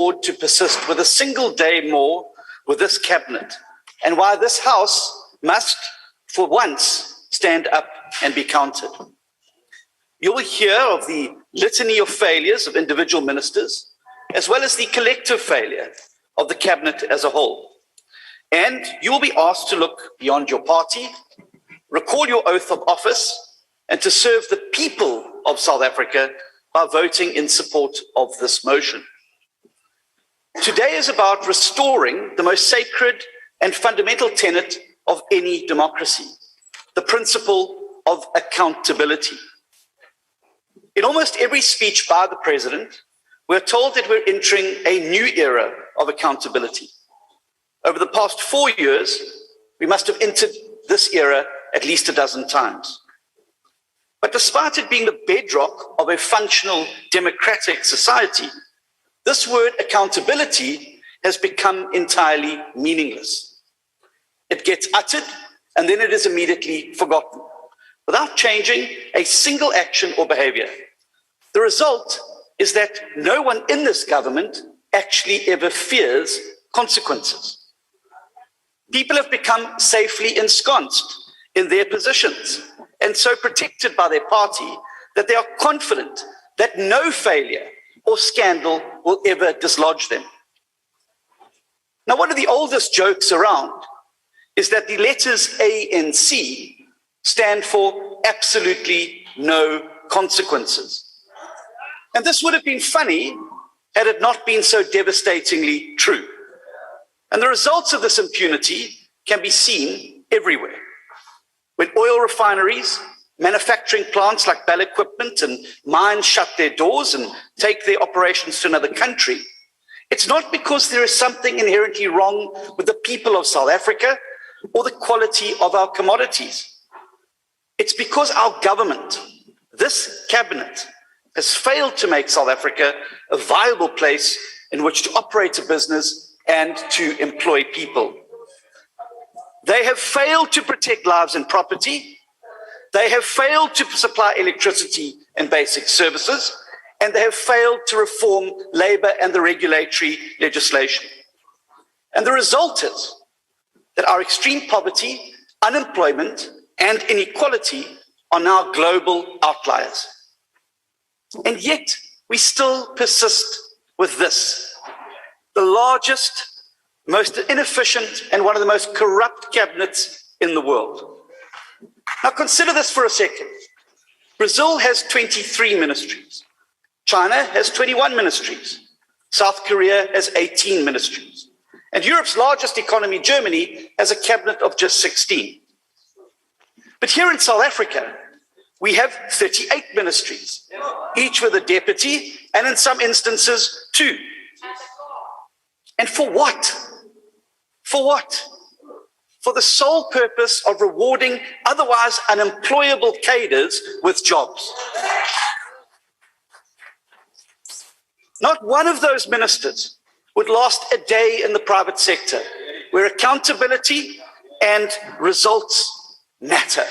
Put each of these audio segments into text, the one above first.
afford to persist with a single day more with this cabinet, and why this House must, for once, stand up and be counted. You will hear of the litany of failures of individual ministers, as well as the collective failure of the cabinet as a whole. And you will be asked to look beyond your party, recall your oath of office, and to serve the people of South Africa by voting in support of this motion. Today is about restoring the most sacred and fundamental tenet of any democracy, the principle of accountability. In almost every speech by the president, we're told that we're entering a new era of accountability. Over the past 4 years, we must have entered this era at least a dozen times. But despite it being the bedrock of a functional democratic society, this word accountability has become entirely meaningless. It gets uttered and then it is immediately forgotten, without changing a single action or behavior. The result is that no one in this government actually ever fears consequences. People have become safely ensconced in their positions and so protected by their party that they are confident that no failure or scandal will ever dislodge them. Now, one of the oldest jokes around is that the letters ANC stand for absolutely no consequences. And this would have been funny had it not been so devastatingly true. And the results of this impunity can be seen everywhere. When oil refineries, manufacturing plants like Bell Equipment and mines shut their doors and take their operations to another country, it's not because there is something inherently wrong with the people of South Africa or the quality of our commodities. It's because our government, this cabinet, has failed to make South Africa a viable place in which to operate a business and to employ people. They have failed to protect lives and property. They have failed to supply electricity and basic services, and they have failed to reform labor and the regulatory legislation. And the result is that our extreme poverty, unemployment, and inequality are now global outliers. And yet, we still persist with this, the largest, most inefficient, and one of the most corrupt cabinets in the world. Now consider this for a second. Brazil has 23 ministries. China has 21 ministries. South Korea has 18 ministries. And Europe's largest economy, Germany, has a cabinet of just 16. But here in South Africa, we have 38 ministries, each with a deputy, and in some instances, 2. And for what? For what? For the sole purpose of rewarding otherwise unemployable cadres with jobs. Not one of those ministers would last a day in the private sector, where accountability and results matter.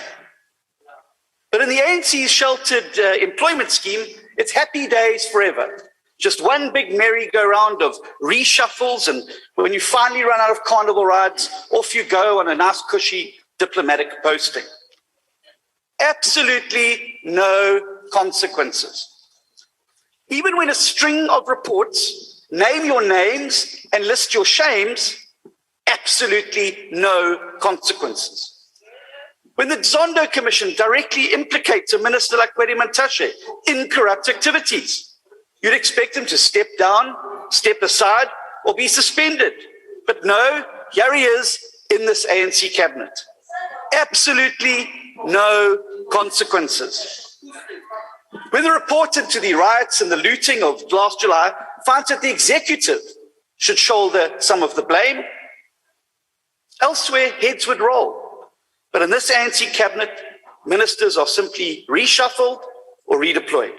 But in the ANC's sheltered employment scheme, it's happy days forever. Just one big merry-go-round of reshuffles, and when you finally run out of carnival rides, off you go on a nice, cushy diplomatic posting. Absolutely no consequences. Even when a string of reports name your names and list your shames, absolutely no consequences. When the Zondo Commission directly implicates a minister like Kwedi Mantashe in corrupt activities, you'd expect him to step down, step aside, or be suspended. But no, here he is in this ANC cabinet. Absolutely no consequences. When the report into the riots and the looting of last July finds that the executive should shoulder some of the blame, elsewhere heads would roll. But in this ANC cabinet, ministers are simply reshuffled or redeployed.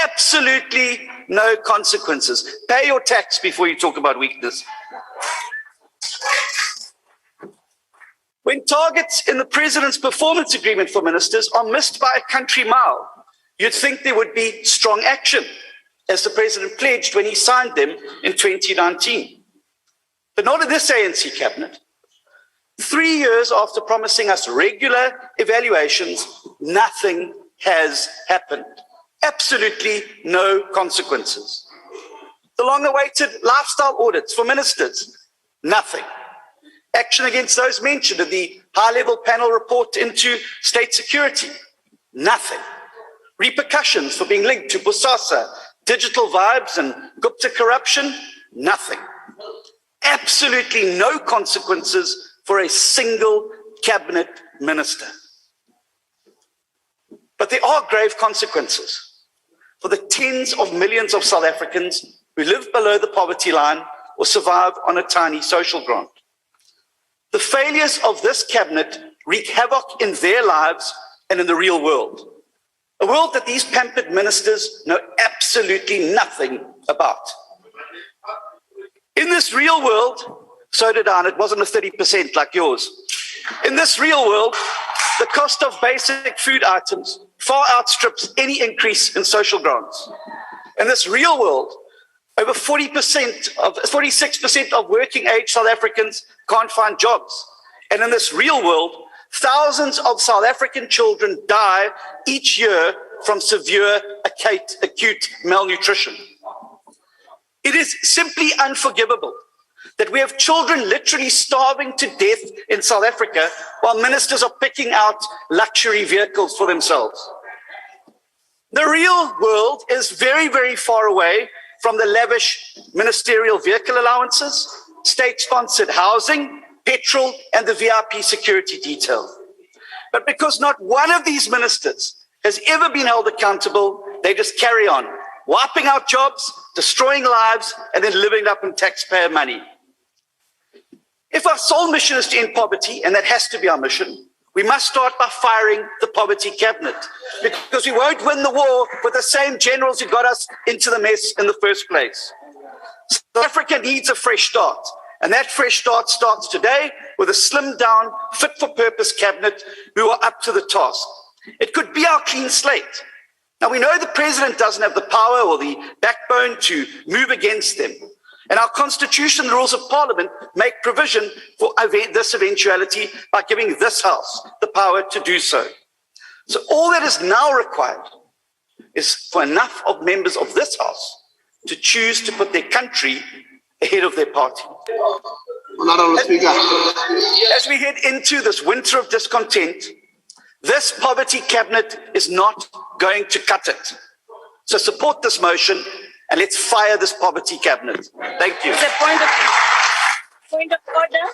Absolutely no consequences. Pay your tax before you talk about weakness. When targets in the president's performance agreement for ministers are missed by a country mile, you'd think there would be strong action. as the president pledged when he signed them in 2019. But not in this ANC cabinet. 3 years after promising us regular evaluations, nothing has happened. Absolutely no consequences. The long-awaited lifestyle audits for ministers, nothing. Action against those mentioned in the high-level panel report into state security, nothing. Repercussions for being linked to Bosasa, Digital Vibes and Gupta corruption, nothing. Absolutely no consequences for a single cabinet minister. But there are grave consequences for the tens of millions of South Africans who live below the poverty line or survive on a tiny social grant. The failures of this cabinet wreak havoc in their lives and in the real world, a world that these pampered ministers know absolutely nothing about. In this real world, so did I, and it wasn't a 30% like yours. In this real world, the cost of basic food items far outstrips any increase in social grants. In this real world, over 46% of working age South Africans can't find jobs. And in this real world, thousands of South African children die each year from severe acute malnutrition. It is simply unforgivable that we have children literally starving to death in South Africa while ministers are picking out luxury vehicles for themselves. The real world is very, very far away from the lavish ministerial vehicle allowances, state-sponsored housing, petrol, and the VIP security detail. But because not one of these ministers has ever been held accountable, they just carry on, wiping out jobs, destroying lives, and then living up on taxpayer money. If our sole mission is to end poverty, and that has to be our mission, we must start by firing the poverty cabinet, because we won't win the war with the same generals who got us into the mess in the first place. South Africa needs a fresh start, and that fresh start starts today with a slimmed down, fit-for-purpose cabinet who are up to the task. It could be our clean slate. Now, we know the president doesn't have the power or the backbone to move against them. And our constitution, the rules of parliament, make provision for this eventuality by giving this house the power to do so. So all that is now required is for enough of members of this house to choose to put their country ahead of their party. Honourable Speaker. As we head into this winter of discontent, this poverty cabinet is not going to cut it. So support this motion and let's fire this poverty cabinet. Thank you. Point of order.